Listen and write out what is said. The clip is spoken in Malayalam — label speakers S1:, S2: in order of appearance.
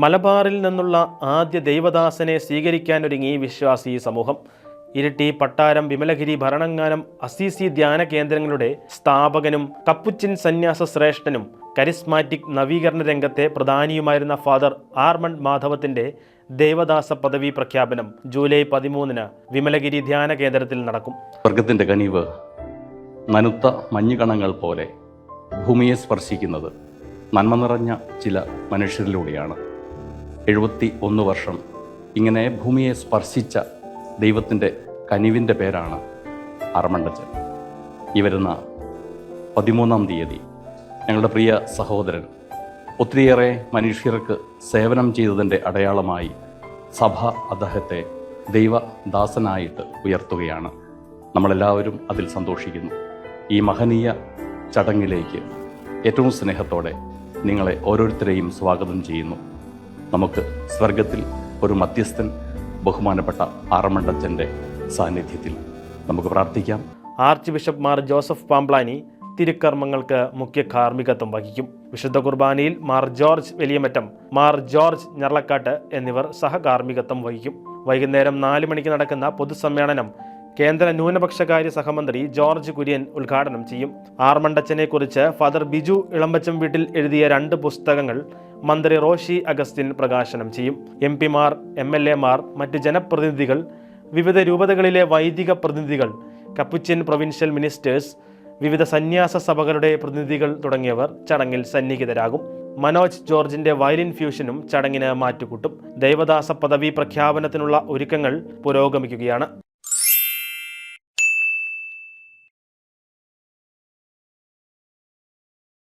S1: മലബാറിൽ നിന്നുള്ള ആദ്യ ദൈവദാസനെ സ്വീകരിക്കാനൊരുങ്ങി വിശ്വാസി സമൂഹം. ഇരിട്ടി പട്ടാരം വിമലഗിരി ഭരണങ്ങാനം അസീസി ധ്യാന കേന്ദ്രങ്ങളുടെ സ്ഥാപകനും കപ്പുച്ചിൻ സന്യാസ ശ്രേഷ്ഠനും കരിസ്മാറ്റിക് നവീകരണ രംഗത്തെ പ്രധാനിയുമായിരുന്ന ഫാദർ ആർമണ്ട് മാധവത്തിന്റെ ദേവദാസ പദവി പ്രഖ്യാപനം ജൂലൈ 13 വിമലഗിരി ധ്യാന കേന്ദ്രത്തിൽ നടക്കും.
S2: സ്വർഗത്തിന്റെ കനിവ് നനുത്ത മഞ്ഞുകണങ്ങൾ പോലെ ഭൂമിയെ സ്പർശിക്കുന്നത് നന്മ നിറഞ്ഞ ചില മനുഷ്യരിലൂടെയാണ്. 71 വർഷം ഇങ്ങനെ ഭൂമിയെ സ്പർശിച്ച ദൈവത്തിൻ്റെ കനിവിൻ്റെ പേരാണ് ആർമണ്ടച്ചൻ. ഈ വരുന്ന 13-ാം തീയതി ഞങ്ങളുടെ പ്രിയ സഹോദരൻ ഒത്തിരിയേറെ മനുഷ്യർക്ക് സേവനം ചെയ്തതിൻ്റെ അടയാളമായി സഭ അദ്ദേഹത്തെ ദൈവദാസനായിട്ട് ഉയർത്തുകയാണ്. നമ്മളെല്ലാവരും അതിൽ സന്തോഷിക്കുന്നു. ഈ മഹനീയ ചടങ്ങിലേക്ക് ഏറ്റവും സ്നേഹത്തോടെ നിങ്ങളെ ഓരോരുത്തരെയും സ്വാഗതം ചെയ്യുന്നു. നമുക്ക് സ്വർഗത്തിൽ ഒരു മധ്യസ്ഥൻ ബഹുമാനപ്പെട്ട ആർമണ്ടച്ചൻ്റെ സാന്നിധ്യത്തിൽ നമുക്ക് പ്രാർത്ഥിക്കാം.
S1: ആർച്ച് ബിഷപ്പ് മാർ ജോസഫ് പാംപ്ലാനി തിരുക്കർമ്മങ്ങൾക്ക് മുഖ്യ കാർമ്മികത്വം വഹിക്കും. വിശുദ്ധ കുർബാനയിൽ മാർ ജോർജ് വലിയമറ്റം, മാർ ജോർജ് ഞർളക്കാട്ട് എന്നിവർ സഹകാർമ്മികത്വം വഹിക്കും. വൈകുന്നേരം 4 മണിക്ക് നടക്കുന്ന പൊതുസമ്മേളനം കേന്ദ്ര ന്യൂനപക്ഷകാര്യ സഹമന്ത്രി ജോർജ് കുര്യൻ ഉദ്ഘാടനം ചെയ്യും. ആർമണ്ടച്ചനെ കുറിച്ച് ഫാദർ ബിജു ഇളമ്പച്ചം വീട്ടിൽ എഴുതിയ 2 പുസ്തകങ്ങൾ മന്ത്രി റോഷി അഗസ്റ്റിൻ പ്രകാശനം ചെയ്യും. MP-മാർ, MLA-മാർ, മറ്റ് ജനപ്രതിനിധികൾ, വിവിധ രൂപതകളിലെ വൈദിക പ്രതിനിധികൾ, കപ്പുച്ചിൻ പ്രൊവിൻഷ്യൽ മിനിസ്റ്റേഴ്സ്, വിവിധ സന്യാസ സഭകളുടെ പ്രതിനിധികൾ തുടങ്ങിയവർ ചടങ്ങിൽ സന്നിഹിതരാകും. മനോജ് ജോർജിന്റെ വയലിൻ ഫ്യൂഷനും ചടങ്ങിന് മാറ്റുകൂട്ടും. ദൈവദാസ പദവി പ്രഖ്യാപനത്തിനുള്ള ഒരുക്കങ്ങൾ പുരോഗമിക്കുകയാണ്.